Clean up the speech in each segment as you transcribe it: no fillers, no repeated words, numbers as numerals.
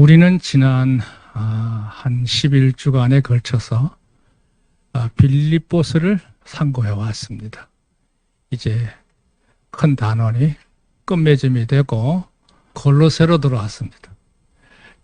우리는 지난 한 11주간에 걸쳐서 빌립보서를 상고해 왔습니다. 이제 큰 단원이 끝맺음이 되고 골로새로 들어왔습니다.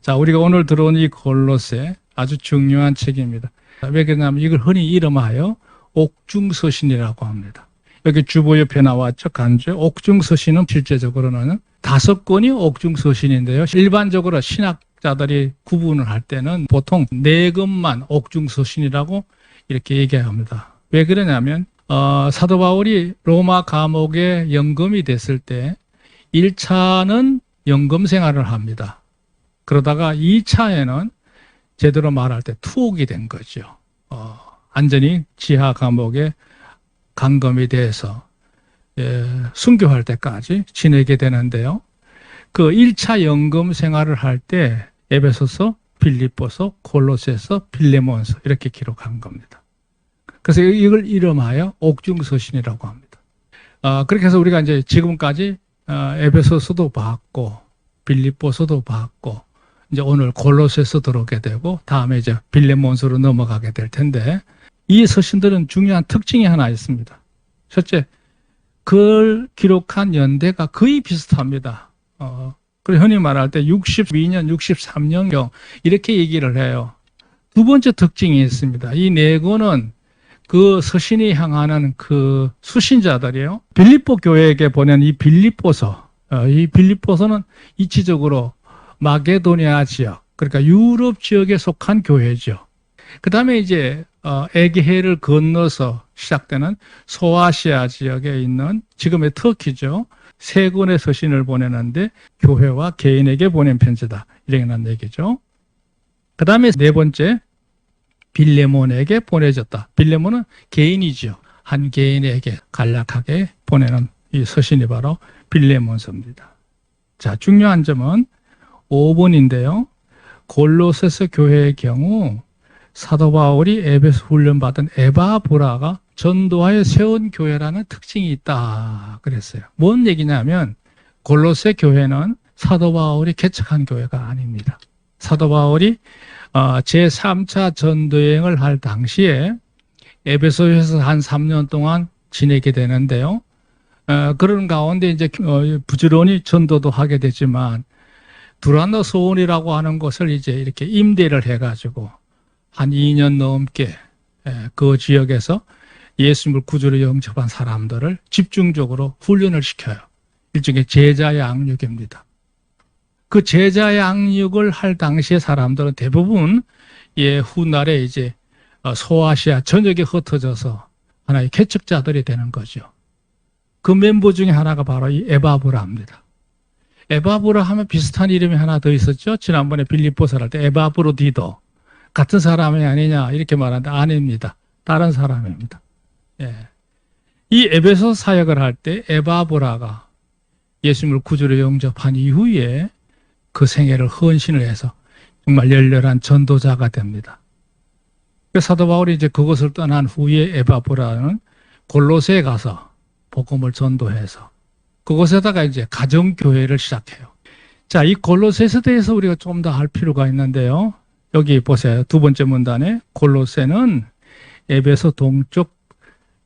자, 우리가 오늘 들어온 이 골로새 아주 중요한 책입니다. 왜 그러냐면 이걸 흔히 이름하여 옥중서신이라고 합니다. 여기 주보 옆에 나왔죠. 간주에. 옥중서신은 실제적으로는 5권이 옥중서신인데요. 일반적으로 신학자들이 구분을 할 때는 보통 4권만 옥중서신이라고 이렇게 얘기합니다. 왜 그러냐면 사도 바울이 로마 감옥에 연금이 됐을 때 1차는 연금 생활을 합니다. 그러다가 2차에는 제대로 말할 때 투옥이 된 거죠. 완전히 지하 감옥에 감금이 돼서 순교할 때까지 지내게 되는데요. 그 1차 연금 생활을 할 때 에베소서, 빌립보서, 골로새서, 빌레몬서 이렇게 기록한 겁니다. 그래서 이걸 이름하여 옥중서신이라고 합니다. 그렇게 해서 우리가 이제 지금까지 에베소서도 봤고 빌립보서도 봤고 이제 오늘 골로새서 들어오게 되고 다음에 이제 빌레몬서로 넘어가게 될 텐데 이 서신들은 중요한 특징이 하나 있습니다. 첫째, 그걸 기록한 연대가 거의 비슷합니다. 그래서 흔히 말할 때 62년, 63년경 이렇게 얘기를 해요. 두 번째 특징이 있습니다. 이 4권은 그 서신이 향하는 그 수신자들이에요. 빌립보 교회에게 보낸 이 빌립보서, 이 빌립보서는 이치적으로 마게도니아 지역, 그러니까 유럽 지역에 속한 교회죠. 그 다음에 이제 에게해를 건너서 시작되는 소아시아 지역에 있는 지금의 터키죠. 3권의 서신을 보내는데 교회와 개인에게 보낸 편지다. 이런 얘기죠. 그 다음에 4번째 빌레몬에게 보내졌다. 빌레몬은 개인이죠. 한 개인에게 간략하게 보내는 이 서신이 바로 빌레몬서입니다. 자, 중요한 점은 5번인데요. 골로새서 교회의 경우 사도 바울이 에베소 훈련받은 에바브라가 전도하여 세운 교회라는 특징이 있다 그랬어요. 뭔 얘기냐면 골로새 교회는 사도 바울이 개척한 교회가 아닙니다. 사도 바울이 제3차 전도여행을 할 당시에 에베소에서 한 3년 동안 지내게 되는데요. 그런 가운데 이제 부지런히 전도도 하게 되지만 두란노 소원이라고 하는 곳을 이제 이렇게 임대를 해가지고 한 2년 넘게 그 지역에서 예수님을 구주로 영접한 사람들을 집중적으로 훈련을 시켜요. 일종의 제자 양육입니다. 그 제자 양육을 할 당시의 사람들은 대부분 훗날에 이제 소아시아 전역에 흩어져서 하나의 개척자들이 되는 거죠. 그 멤버 중에 하나가 바로 이 에바브라입니다. 에바브라 하면 비슷한 이름이 하나 더 있었죠. 지난번에 빌립보서를 할 때 에바브로디도 같은 사람이 아니냐 이렇게 말하는데 아닙니다. 다른 사람입니다. 이 에베소 사역을 할 때 에바브라가 예수님을 구주로 영접한 이후에 그 생애를 헌신을 해서 정말 열렬한 전도자가 됩니다. 사도 바울이 이제 그것을 떠난 후에 에바브라는 골로새에 가서 복음을 전도해서 그곳에다가 이제 가정교회를 시작해요. 자, 이 골로새에 대해서 우리가 좀 더 알 필요가 있는데요. 여기 보세요. 2번째 문단에 골로새는 에베소 동쪽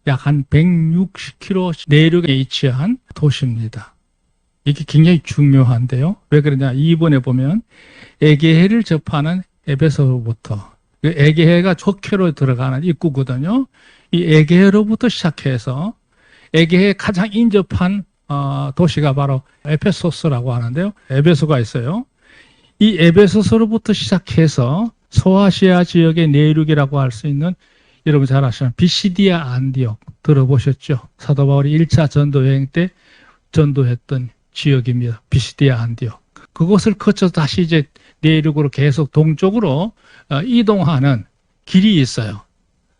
약 한 160km 내륙에 위치한 도시입니다. 이게 굉장히 중요한데요. 왜 그러냐? 2번에 보면 에게해를 접하는 에베소로부터 에게해가 적해로 들어가는 입구거든요. 이 에게해로부터 시작해서 에게해에 가장 인접한 도시가 바로 에페소스라고 하는데요. 에베소가 있어요. 이 에베소서로부터 시작해서 소아시아 지역의 내륙이라고 할 수 있는 여러분 잘 아시는 비시디아 안디옥 들어보셨죠? 사도 바울이 1차 전도여행 때 전도했던 지역입니다. 비시디아 안디옥. 그곳을 거쳐서 다시 이제 내륙으로 계속 동쪽으로 이동하는 길이 있어요.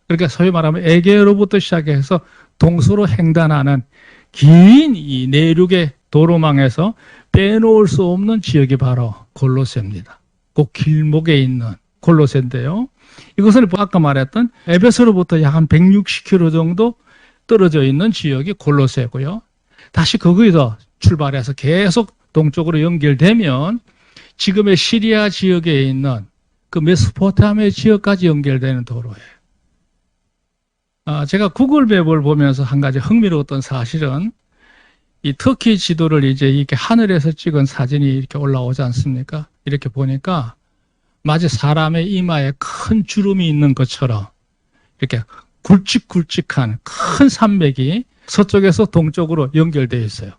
그러니까 소위 말하면 에게로부터 시작해서 동서로 횡단하는 긴 이 내륙의 도로망에서 빼놓을 수 없는 지역이 바로 골로새입니다. 그 길목에 있는 골로새인데요. 이것은 아까 말했던 에베소로부터 약 한 160km 정도 떨어져 있는 지역이 골로새고요. 다시 거기서 출발해서 계속 동쪽으로 연결되면 지금의 시리아 지역에 있는 그 메소포타미아 지역까지 연결되는 도로예요. 제가 구글 맵을 보면서 한 가지 흥미로웠던 사실은 이 터키 지도를 이제 이렇게 하늘에서 찍은 사진이 이렇게 올라오지 않습니까? 이렇게 보니까 마치 사람의 이마에 큰 주름이 있는 것처럼 이렇게 굵직굵직한 큰 산맥이 서쪽에서 동쪽으로 연결되어 있어요.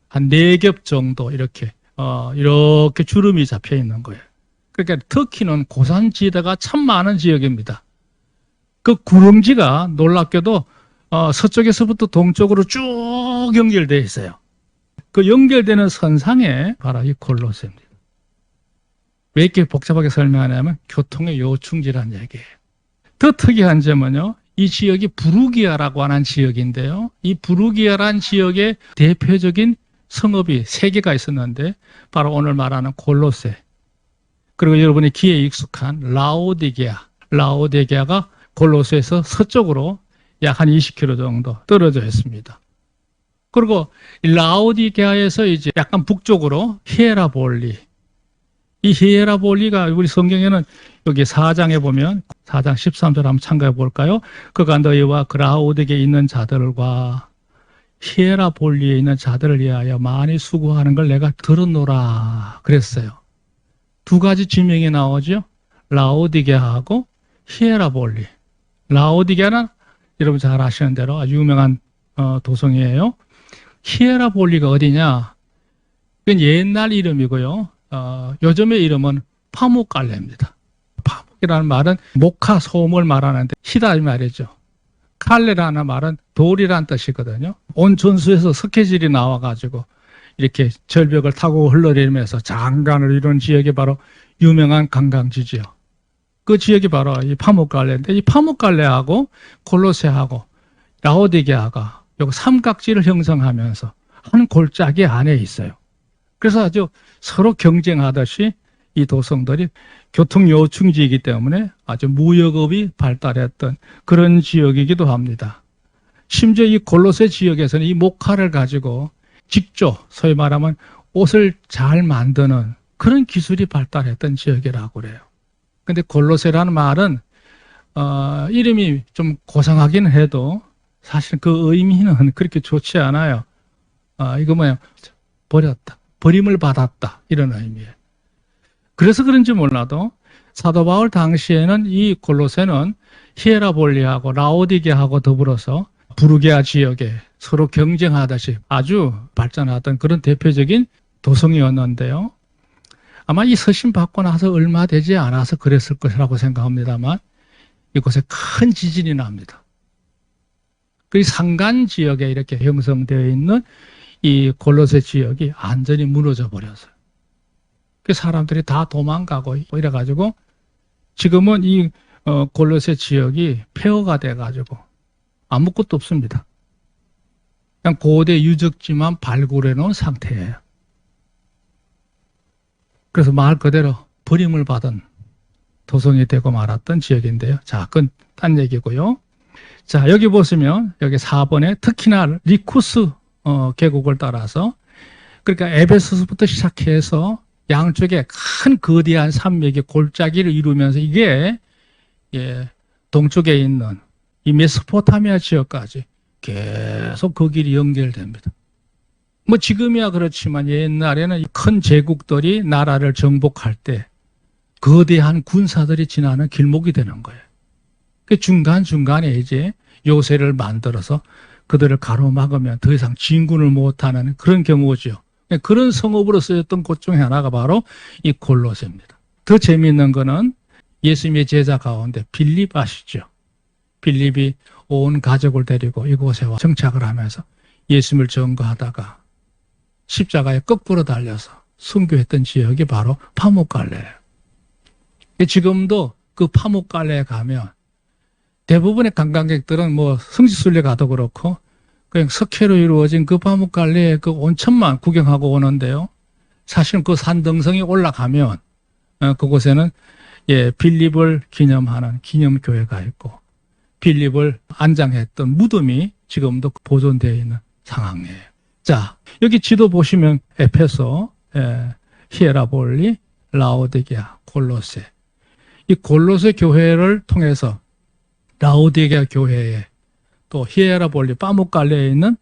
한 4겹 정도 이렇게 주름이 잡혀 있는 거예요. 그러니까 터키는 고산지대가 참 많은 지역입니다. 그 구릉지가 놀랍게도 서쪽에서부터 동쪽으로 쭉 연결되어 있어요. 그 연결되는 선상에 바로 이 골로새입니다. 왜 이렇게 복잡하게 설명하냐면 교통의 요충지라는 얘기예요. 더 특이한 점은요, 이 지역이 부르기아라고 하는 지역인데요. 이 부르기아라는 지역의 대표적인 성읍이 3개가 있었는데 바로 오늘 말하는 골로새, 그리고 여러분이 귀에 익숙한 라오디게아가 골로새에서 서쪽으로 약 한 20km 정도 떨어져 있습니다. 그리고 라오디게아에서 이제 약간 북쪽으로 히에라볼리, 이 히에라볼리가 우리 성경에는 여기 4장에 보면 4장 13절 한번 참고해 볼까요? 그가 너희와 그 라오디게에 있는 자들과 히에라볼리에 있는 자들을 위하여 많이 수고하는 걸 내가 들었노라 그랬어요. 2가지 지명이 나오죠. 라오디게아하고 히에라볼리. 라오디게아는 여러분 잘 아시는 대로 아주 유명한 도성이에요. 히에라볼리가 어디냐? 그건 옛날 이름이고요. 요즘의 이름은 파묵갈레입니다. 파묵이라는 말은 목화 소음을 말하는데 히다 이 말이죠. 칼레라는 말은 돌이라는 뜻이거든요. 온 전수에서 석회질이 나와가지고 이렇게 절벽을 타고 흘러내리면서 장관을 이룬 지역이 바로 유명한 관광지지요. 그 지역이 바로 이 파묵갈레인데, 이 파묵갈레하고 골로새하고 라오디게아가 여기 삼각지를 형성하면서 한 골짜기 안에 있어요. 그래서 아주 서로 경쟁하듯이 이 도성들이 교통 요충지이기 때문에 아주 무역업이 발달했던 그런 지역이기도 합니다. 심지어 이 골로새 지역에서는 이 목화를 가지고 직접 소위 말하면 옷을 잘 만드는 그런 기술이 발달했던 지역이라고 그래요. 근데 골로새라는 말은 이름이 좀 고상하긴 해도 사실 그 의미는 그렇게 좋지 않아요. 이거 뭐야? 버렸다. 버림을 받았다. 이런 의미예요. 그래서 그런지 몰라도 사도 바울 당시에는 이 골로새는 히에라볼리하고 라오디게하고 더불어서 부르게아 지역에 서로 경쟁하듯이 아주 발전하던 그런 대표적인 도성이었는데요. 아마 이 서신 받고 나서 얼마 되지 않아서 그랬을 것이라고 생각합니다만 이곳에 큰 지진이 납니다. 그 산간 지역에 이렇게 형성되어 있는 이 골로새 지역이 완전히 무너져 버렸어요. 그 사람들이 다 도망가고 이래가지고 지금은 이 골로새 지역이 폐허가 돼가지고 아무것도 없습니다. 그냥 고대 유적지만 발굴해 놓은 상태예요. 그래서 말 그대로 버림을 받은 도성이 되고 말았던 지역인데요. 자, 그건 딴 얘기고요. 자, 여기 보시면 여기 4번에 특히나 리쿠스 계곡을 따라서, 그러니까 에베소서부터 시작해서 양쪽에 큰 거대한 산맥이 골짜기를 이루면서 이게 동쪽에 있는 이 메소포타미아 지역까지 계속 그 길이 연결됩니다. 뭐 지금이야 그렇지만 옛날에는 큰 제국들이 나라를 정복할 때 거대한 군사들이 지나는 길목이 되는 거예요. 그 중간중간에 이제 요새를 만들어서 그들을 가로막으면 더 이상 진군을 못하는 그런 경우죠. 그런 성읍으로 쓰였던 곳 중에 하나가 바로 이 골로새입니다. 더 재미있는 거는 예수님의 제자 가운데 빌립 아시죠? 빌립이 온 가족을 데리고 이곳에 와 정착을 하면서 예수님을 전거하다가 십자가에 거꾸로 달려서 순교했던 지역이 바로 파묵갈레예요. 지금도 그 파묵갈레에 가면 대부분의 관광객들은 뭐 성지순례 가도 그렇고 그냥 석회로 이루어진 그 파묵갈레의 그 온천만 구경하고 오는데요. 사실 그 산등성에 올라가면 그곳에는 빌립을 기념하는 기념교회가 있고 빌립을 안장했던 무덤이 지금도 보존되어 있는 상황이에요. 자, 여기 지도 보시면 에페소, 히에라볼리, 라오디게아, 골로새. 이 골로새 교회를 통해서 라오디게아 교회에 또 히에라볼리 파무칼레에 있는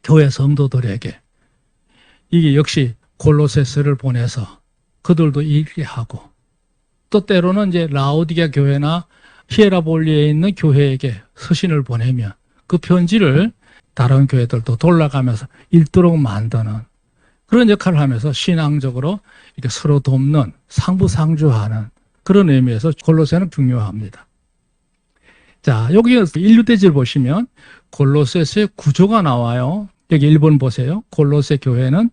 교회 성도들에게 이게 역시 골로새서를 보내서 그들도 읽게 하고 또 때로는 이제 라오디게아 교회나 히에라볼리에 있는 교회에게 서신을 보내면 그 편지를 다른 교회들도 돌아가면서 읽도록 만드는 그런 역할을 하면서 신앙적으로 이렇게 서로 돕는 상부상조하는 그런 의미에서 골로새는 중요합니다. 자, 여기 인류대지를 보시면 골로새서의 구조가 나와요. 여기 1번 보세요. 골로새 교회는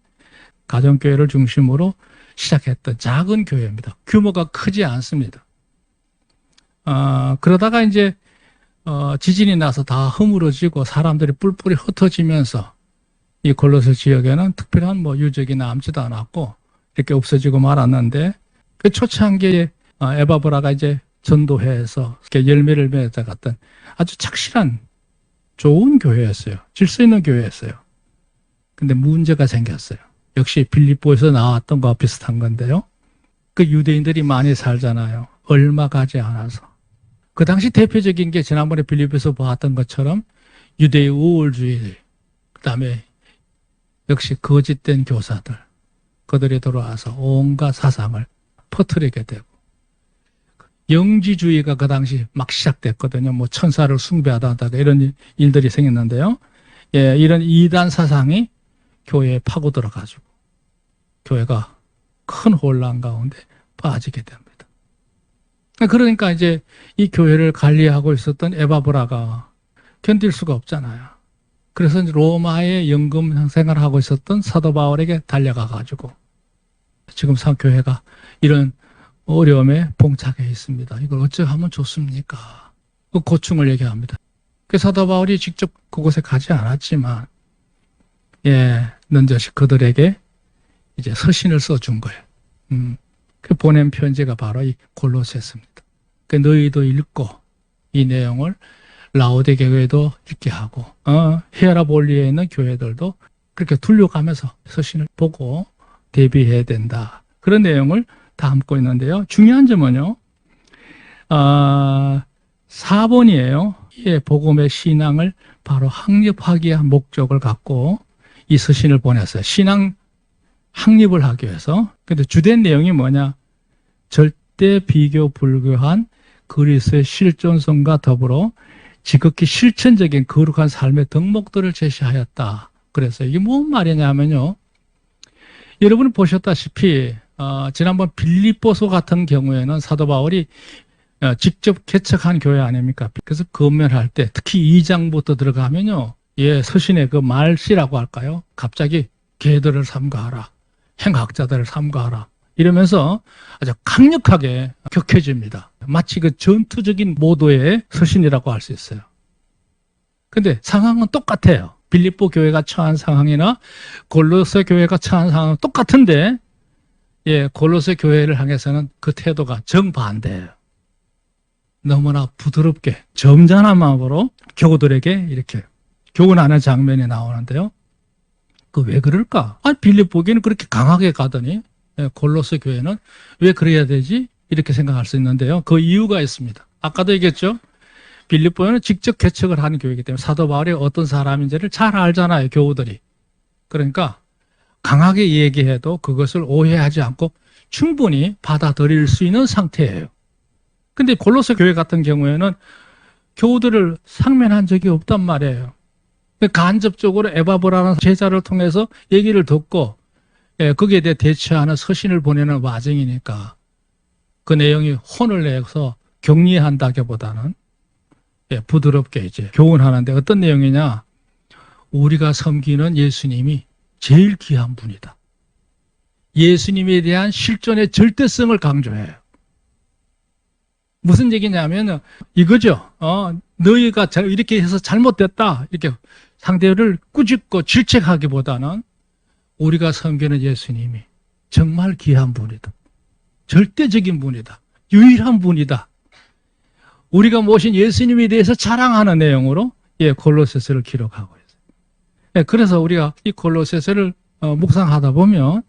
가정교회를 중심으로 시작했던 작은 교회입니다. 규모가 크지 않습니다. 그러다가 이제 지진이 나서 다 허물어지고 사람들이 뿔뿔이 흩어지면서 이 골로새 지역에는 특별한 유적이 남지도 않았고 이렇게 없어지고 말았는데 그 초창기에 에바브라가 이제 전도회에서 이렇게 열매를 맺어갔던 아주 착실한 좋은 교회였어요. 질서 있는 교회였어요. 근데 문제가 생겼어요. 역시 빌립보에서 나왔던 거와 비슷한 건데요. 그 유대인들이 많이 살잖아요. 얼마 가지 않아서. 그 당시 대표적인 게 지난번에 빌립보에서 보았던 것처럼 유대의 우월주의, 그 다음에 역시 거짓된 교사들, 그들이 들어와서 온갖 사상을 퍼뜨리게 되고 영지주의가 그 당시 막 시작됐거든요. 천사를 숭배하다 이런 일들이 생겼는데요. 예, 이런 이단 사상이 교회에 파고 들어가지고 교회가 큰 혼란 가운데 빠지게 됩니다. 그러니까 이제 이 교회를 관리하고 있었던 에바브라가 견딜 수가 없잖아요. 그래서 로마에 연금 생활을 하고 있었던 사도 바울에게 달려가 가지고 지금 교회가 이런 어려움에 봉착해 있습니다. 이걸 어찌 하면 좋습니까? 그 고충을 얘기합니다. 그 사도 바울이 직접 그곳에 가지 않았지만 넌저시 그들에게 이제 서신을 써준 거예요. 그 보낸 편지가 바로 이 골로새서입니다. 그 너희도 읽고 이 내용을 라오디게아 교회도 읽게 하고 히에라볼리에 있는 교회들도 그렇게 둘러가면서 서신을 보고 대비해야 된다. 그런 내용을 담고 있는데요. 중요한 점은요. 4번이에요. 이 복음의 신앙을 바로 확립하기 위한 목적을 갖고 이 서신을 보냈어요. 신앙 확립을 하기 위해서. 근데 주된 내용이 뭐냐? 절대 비교 불교한 그리스도의 실존성과 더불어 지극히 실천적인 거룩한 삶의 덕목들을 제시하였다. 그래서 이게 뭔 말이냐면요. 여러분이 보셨다시피 지난번 빌립보서 같은 경우에는 사도 바울이 직접 개척한 교회 아닙니까? 그래서 건면할 때 특히 2장부터 들어가면요. 서신의 그 말씨라고 할까요? 갑자기 개들을 삼가하라. 행학자들을 삼가하라. 이러면서 아주 강력하게 격해집니다. 마치 그 전투적인 모도의 서신이라고 할 수 있어요. 근데 상황은 똑같아요. 빌립보 교회가 처한 상황이나 골로새 교회가 처한 상황은 똑같은데 골로새 교회를 향해서는 그 태도가 정반대예요. 너무나 부드럽게 점잖은 마음으로 교우들에게 이렇게 교훈하는 장면이 나오는데요. 그 왜 그럴까? 빌립보 교회는 그렇게 강하게 가더니 골로새 교회는 왜 그래야 되지? 이렇게 생각할 수 있는데요. 그 이유가 있습니다. 아까도 얘기했죠. 빌립보는 직접 개척을 하는 교회이기 때문에 사도 바울이 어떤 사람인지를 잘 알잖아요. 교우들이. 그러니까 강하게 얘기해도 그것을 오해하지 않고 충분히 받아들일 수 있는 상태예요. 근데 골로새 교회 같은 경우에는 교우들을 상면한 적이 없단 말이에요. 간접적으로 에바브라는 제자를 통해서 얘기를 듣고 거기에 대해 대처하는 서신을 보내는 과정이니까 그 내용이 혼을 내서 격리한다기보다는 부드럽게 이제 교훈하는데 어떤 내용이냐? 우리가 섬기는 예수님이 제일 귀한 분이다. 예수님에 대한 실존의 절대성을 강조해요. 무슨 얘기냐면 이거죠. 너희가 이렇게 해서 잘못됐다. 이렇게 상대를 꾸짖고 질책하기보다는 우리가 섬기는 예수님이 정말 귀한 분이다. 절대적인 분이다. 유일한 분이다. 우리가 모신 예수님에 대해서 자랑하는 내용으로 골로새서를 기록하고 있어요. 그래서 우리가 이 골로새서를 묵상하다 보면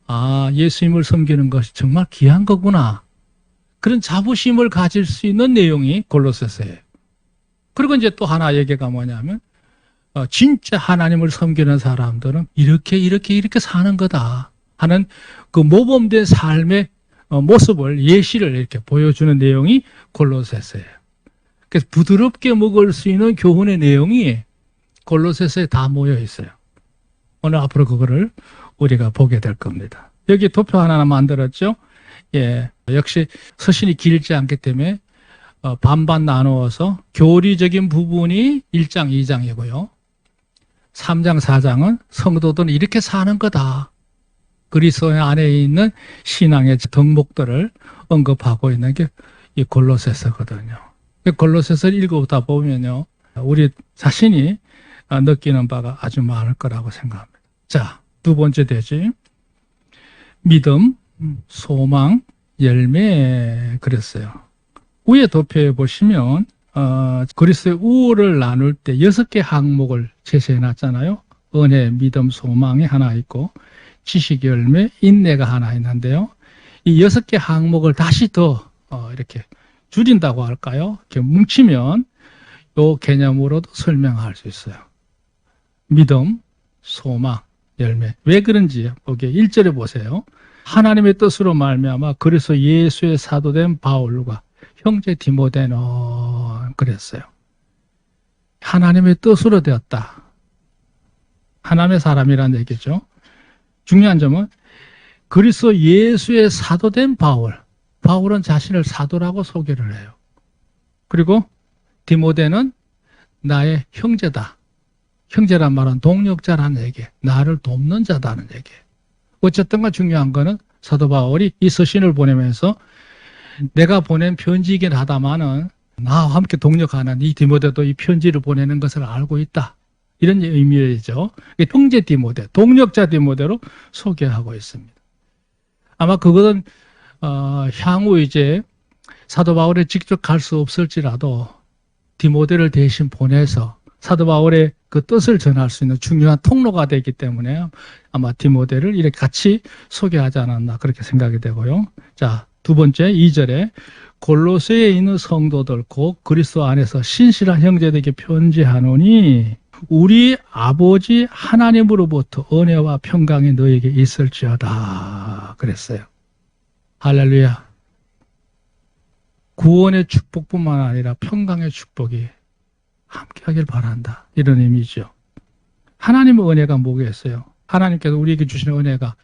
아, 예수님을 섬기는 것이 정말 귀한 거구나. 그런 자부심을 가질 수 있는 내용이 골로새서예요. 그리고 이제 또 하나 얘기가 뭐냐면 진짜 하나님을 섬기는 사람들은 이렇게 사는 거다 하는 그 모범된 삶의 모습을 예시를 이렇게 보여주는 내용이 골로새서예요. 그래서 부드럽게 먹을 수 있는 교훈의 내용이 골로새서에 다 모여 있어요. 오늘 앞으로 그거를 우리가 보게 될 겁니다. 여기 도표 하나 만들었죠. 예, 역시 서신이 길지 않기 때문에 반반 나누어서 교리적인 부분이 1장, 2장이고요. 3장, 4장은 성도들은 이렇게 사는 거다. 그리스도 안에 있는 신앙의 덕목들을 언급하고 있는 게 이 골로새서거든요. 골로새서를 읽어보다 보면요, 우리 자신이 느끼는 바가 아주 많을 거라고 생각합니다. 자, 두 번째 되지. 믿음, 소망, 열매 그랬어요. 위에 도표에 보시면 그리스도의 우월을 나눌 때 6개 항목을 제시해 놨잖아요. 은혜, 믿음, 소망이 하나 있고 지식, 열매, 인내가 하나 있는데요. 이 6개 항목을 다시 더 이렇게 줄인다고 할까요? 이렇게 뭉치면 이 개념으로도 설명할 수 있어요. 믿음, 소망, 열매. 왜 그런지 거기에 1절에 보세요. 하나님의 뜻으로 말미암아 그리스도 예수의 사도된 바울과 형제 디모데는 그랬어요. 하나님의 뜻으로 되었다. 하나님의 사람이라는 얘기죠. 중요한 점은 그리스도 예수의 사도된 바울은 자신을 사도라고 소개를 해요. 그리고 디모데는 나의 형제다. 형제란 말은 동력자라는 얘기, 나를 돕는 자다는 얘기. 어쨌든 간 중요한 거는 사도 바울이 이 서신을 보내면서 내가 보낸 편지이긴 하다마는 나와 함께 동력하는 이 디모데도 이 편지를 보내는 것을 알고 있다. 이런 의미죠. 형제 디모데, 동력자 디모데로 소개하고 있습니다. 아마 그것은 향후 이제 사도 바울에 직접 갈 수 없을지라도 디모데를 대신 보내서 사도 바울의 그 뜻을 전할 수 있는 중요한 통로가 되기 때문에 아마 디모데를 이렇게 같이 소개하지 않았나 그렇게 생각이 되고요. 자, 두 번째 2절에 골로새에 있는 성도들 곧 그리스도 안에서 신실한 형제들에게 편지하노니 우리 아버지 하나님으로부터 은혜와 평강이 너에게 있을지어다 그랬어요. 할렐루야. 구원의 축복뿐만 아니라 평강의 축복이 함께하길 바란다. 이런 의미죠. 하나님의 은혜가 뭐겠어요? 하나님께서 우리에게 주시는 은혜가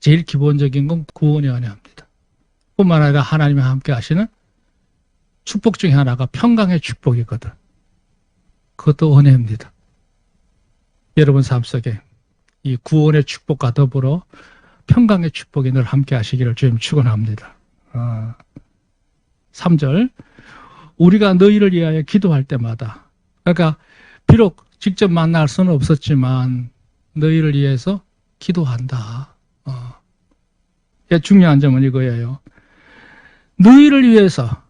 제일 기본적인 건 구원의 은혜입니다. 뿐만 아니라 하나님이 함께 하시는 축복 중에 하나가 평강의 축복이거든. 그것도 은혜입니다. 여러분 삶 속에 이 구원의 축복과 더불어 평강의 축복이 늘 함께 하시기를 주님 축원합니다. 3절 우리가 너희를 위하여 기도할 때마다 그러니까 비록 직접 만날 수는 없었지만 너희를 위해서 기도한다. 중요한 점은 이거예요. 너희를 위해서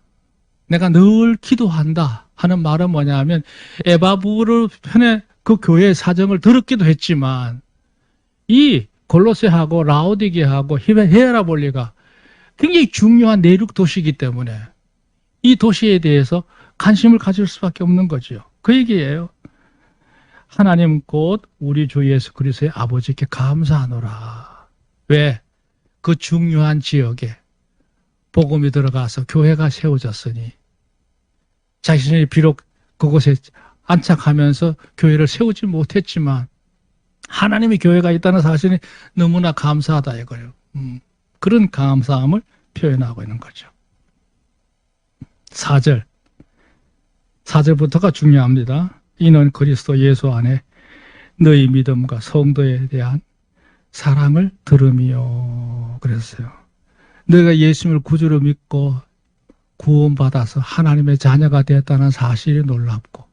내가 늘 기도한다 하는 말은 뭐냐면 에바브르 편에 그 교회의 사정을 들었기도 했지만 이 골로새하고 라오디게하고 히에라볼리가 굉장히 중요한 내륙 도시이기 때문에 이 도시에 대해서 관심을 가질 수밖에 없는 거죠. 그 얘기예요. 하나님 곧 우리 주 예수 그리스도의 아버지께 감사하노라. 왜? 그 중요한 지역에 복음이 들어가서 교회가 세워졌으니 자신이 비록 그곳에 안착하면서 교회를 세우지 못했지만 하나님의 교회가 있다는 사실이 너무나 감사하다 이거예요. 그런 감사함을 표현하고 있는 거죠. 4절부터가 중요합니다. 이는 그리스도 예수 안에 너희 믿음과 성도에 대한 사랑을 들음이요. 그랬어요. 너희가 예수님을 구주로 믿고 구원받아서 하나님의 자녀가 되었다는 사실이 놀랍고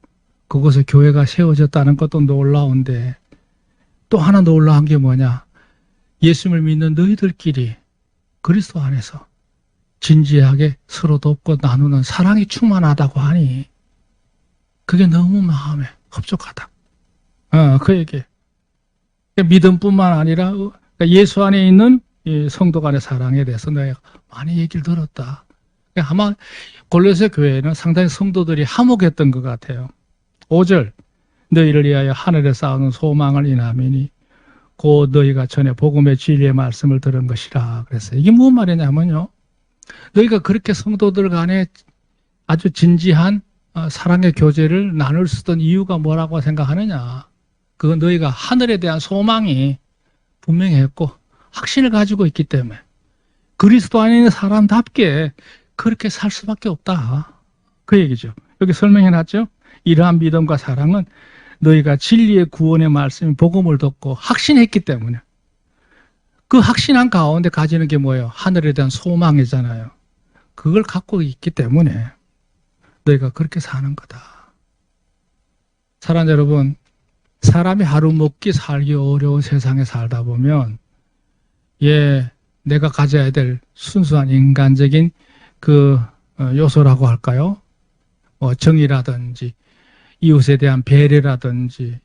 그곳에 교회가 세워졌다는 것도 놀라운데 또 하나 놀라운 게 뭐냐? 예수님을 믿는 너희들끼리 그리스도 안에서 진지하게 서로 돕고 나누는 사랑이 충만하다고 하니 그게 너무 마음에 흡족하다. 그 얘기. 믿음뿐만 아니라 예수 안에 있는 이 성도 간의 사랑에 대해서 내가 많이 얘기를 들었다. 아마 골로새 교회는 상당히 성도들이 화목했던 것 같아요. 5절 너희를 위하여 하늘에 쌓아놓은 소망을 인하미니 곧 너희가 전에 복음의 진리의 말씀을 들은 것이라 그랬어요. 이게 무슨 말이냐면요. 너희가 그렇게 성도들 간에 아주 진지한 사랑의 교제를 나눌 수 있던 이유가 뭐라고 생각하느냐. 그건 너희가 하늘에 대한 소망이 분명했고 확신을 가지고 있기 때문에 그리스도인의 사람답게 그렇게 살 수밖에 없다. 그 얘기죠. 여기 설명해놨죠. 이러한 믿음과 사랑은 너희가 진리의 구원의 말씀이 복음을 듣고 확신했기 때문에 그 확신한 가운데 가지는 게 뭐예요? 하늘에 대한 소망이잖아요. 그걸 갖고 있기 때문에 너희가 그렇게 사는 거다. 사랑하는 여러분, 사람이 하루 먹기 살기 어려운 세상에 살다 보면 내가 가져야 될 순수한 인간적인 그 요소라고 할까요? 정의라든지 이웃에 대한 배려라든지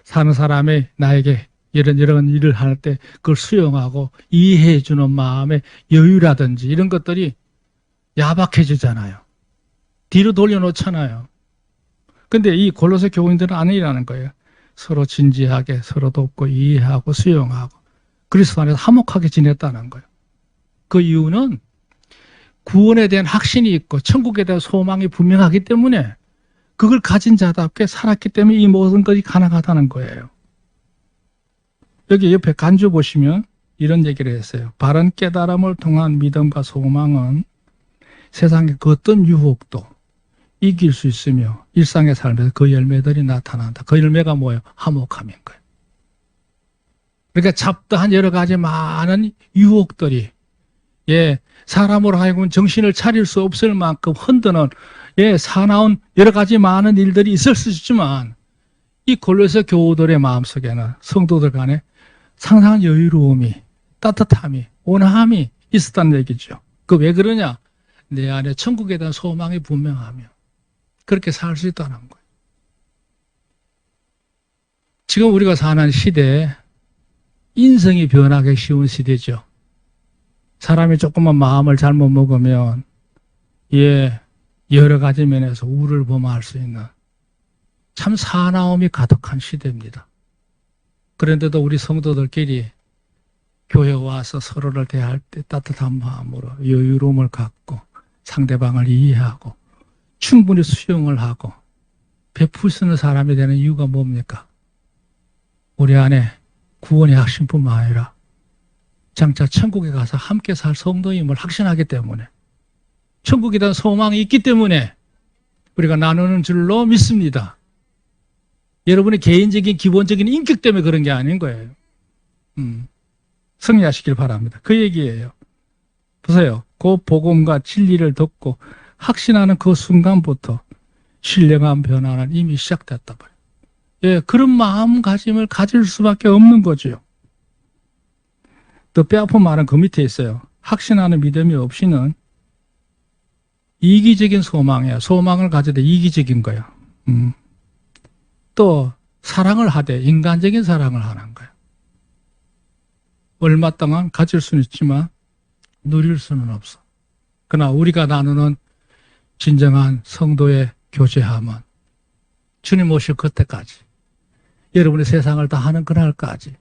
사는 사람이 나에게 이런 일을 할 때 그걸 수용하고 이해해 주는 마음의 여유라든지 이런 것들이 야박해지잖아요. 뒤로 돌려놓잖아요. 근데 이 골로새 교인들은 아니라는 거예요. 서로 진지하게 서로 돕고 이해하고 수용하고 그리스도 안에서 화목하게 지냈다는 거예요. 그 이유는 구원에 대한 확신이 있고 천국에 대한 소망이 분명하기 때문에 그걸 가진 자답게 살았기 때문에 이 모든 것이 가능하다는 거예요. 여기 옆에 간주 보시면 이런 얘기를 했어요. 바른 깨달음을 통한 믿음과 소망은 세상의 그 어떤 유혹도 이길 수 있으며 일상의 삶에서 그 열매들이 나타난다. 그 열매가 뭐예요? 화목함인 거예요. 그러니까 잡다한 여러 가지 많은 유혹들이 사람으로 하여금 정신을 차릴 수 없을 만큼 흔드는 사나운 여러 가지 많은 일들이 있을 수 있지만 이 골로새 교우들의 마음속에는 성도들 간에 상당한 여유로움이 따뜻함이 온화함이 있었다는 얘기죠. 그 왜 그러냐? 내 안에 천국에 대한 소망이 분명하며 그렇게 살 수 있다는 거예요. 지금 우리가 사는 시대에 인성이 변하기 쉬운 시대죠. 사람이 조금만 마음을 잘못 먹으면 여러 가지 면에서 우를 범할 수 있는 참 사나움이 가득한 시대입니다. 그런데도 우리 성도들끼리 교회 와서 서로를 대할 때 따뜻한 마음으로 여유로움을 갖고 상대방을 이해하고 충분히 수용을 하고 베풀 수 있는 사람이 되는 이유가 뭡니까? 우리 안에 구원의 확신뿐만 아니라 장차 천국에 가서 함께 살 성도임을 확신하기 때문에 천국에 대한 소망이 있기 때문에 우리가 나누는 줄로 믿습니다. 여러분의 개인적인 기본적인 인격 때문에 그런 게 아닌 거예요. 승리하시길 바랍니다. 그 얘기예요. 보세요. 그 복음과 진리를 듣고 확신하는 그 순간부터 신령한 변화는 이미 시작됐다 말이에요. 그런 마음가짐을 가질 수밖에 없는 거죠. 더 뼈아픈 말은 그 밑에 있어요. 확신하는 믿음이 없이는 이기적인 소망이야. 소망을 가져도 이기적인 거야. 또 사랑을 하되 인간적인 사랑을 하는 거야. 얼마 동안 가질 수는 있지만 누릴 수는 없어. 그러나 우리가 나누는 진정한 성도의 교제함은 주님 오실 그때까지 여러분의 세상을 다 하는 그날까지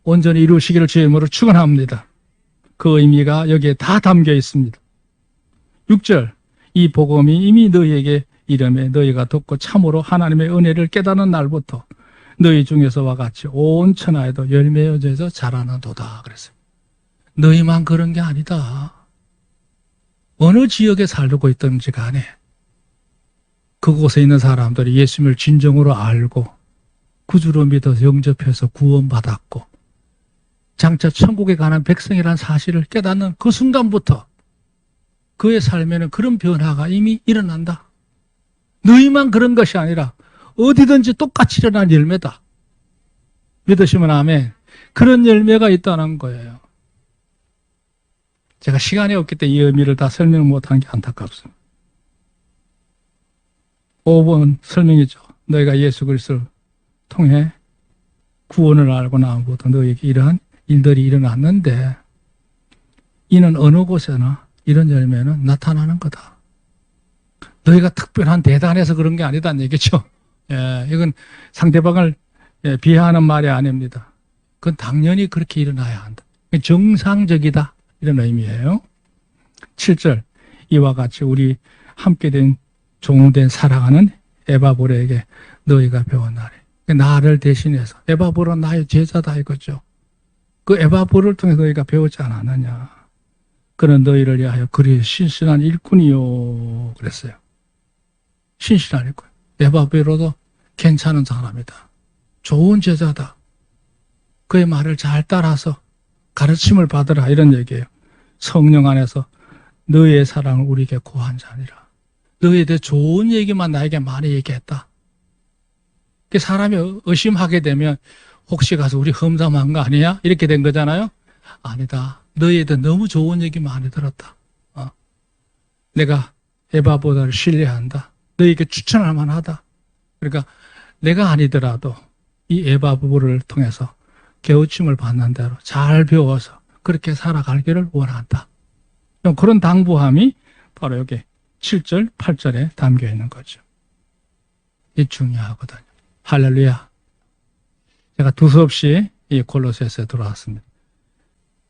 온전히 이루시기를 주의 이름으로 축원합니다. 그 의미가 여기에 다 담겨 있습니다. 6절 이 복음이 이미 너희에게 이르매 너희가 듣고 참으로 하나님의 은혜를 깨닫는 날부터 너희 중에서와 같이 온 천하에도 열매여져서 자라는도다 그랬어요. 너희만 그런 게 아니다. 어느 지역에 살고 있든지 간에 그곳에 있는 사람들이 예수님을 진정으로 알고 구주로 믿어서 영접해서 구원받았고 장차 천국에 가는 백성이라는 사실을 깨닫는 그 순간부터 그의 삶에는 그런 변화가 이미 일어난다. 너희만 그런 것이 아니라 어디든지 똑같이 일어난 열매다. 믿으시면 아멘. 그런 열매가 있다는 거예요. 제가 시간이 없기 때문에 이 의미를 다 설명 못한 게 안타깝습니다. 5번 설명이죠. 너희가 예수 그리스도를 통해 구원을 알고 나오고도 너희에게 이러한 일들이 일어났는데 이는 어느 곳에나 이런 열매는 나타나는 거다. 너희가 특별한 대단해서 그런 게 아니다는 얘기죠. 예, 이건 상대방을 비하하는 말이 아닙니다. 그건 당연히 그렇게 일어나야 한다. 정상적이다. 이런 의미예요. 7절 이와 같이 우리 함께 된 종된 사랑하는 에바브로에게 너희가 배웠나니. 나를 대신해서 에바브로는 나의 제자다 이거죠. 그 에바브로를 통해 너희가 배우지 않았느냐. 그는 너희를 위하여 그리 신실한 일꾼이요 그랬어요. 신실한 일꾼. 에바브로도 괜찮은 사람이다. 좋은 제자다. 그의 말을 잘 따라서 가르침을 받으라 이런 얘기예요. 성령 안에서 너희의 사랑을 우리에게 고한 자니라. 너희에 대해 좋은 얘기만 나에게 많이 얘기했다. 사람이 의심하게 되면 혹시 가서 우리 험담한 거 아니야? 이렇게 된 거잖아요. 아니다. 너희에 대해 너무 좋은 얘기 많이 들었다. 내가 에바보다를 신뢰한다. 너희에게 추천할 만하다. 그러니까 내가 아니더라도 이 에바부를 통해서 깨우침을 받는 대로 잘 배워서 그렇게 살아가기를 원한다. 그런 당부함이 바로 여기 7절, 8절에 담겨 있는 거죠. 이 중요하거든요. 할렐루야. 제가 두서없이 이 골로새서에 들어왔습니다.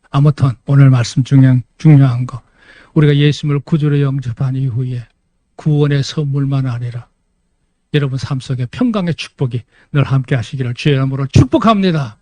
아무튼 오늘 말씀 중요한 거, 우리가 예수님을 구주로 영접한 이후에 구원의 선물만 아니라 여러분 삶 속에 평강의 축복이 늘 함께 하시기를 주의 이름으로 축복합니다.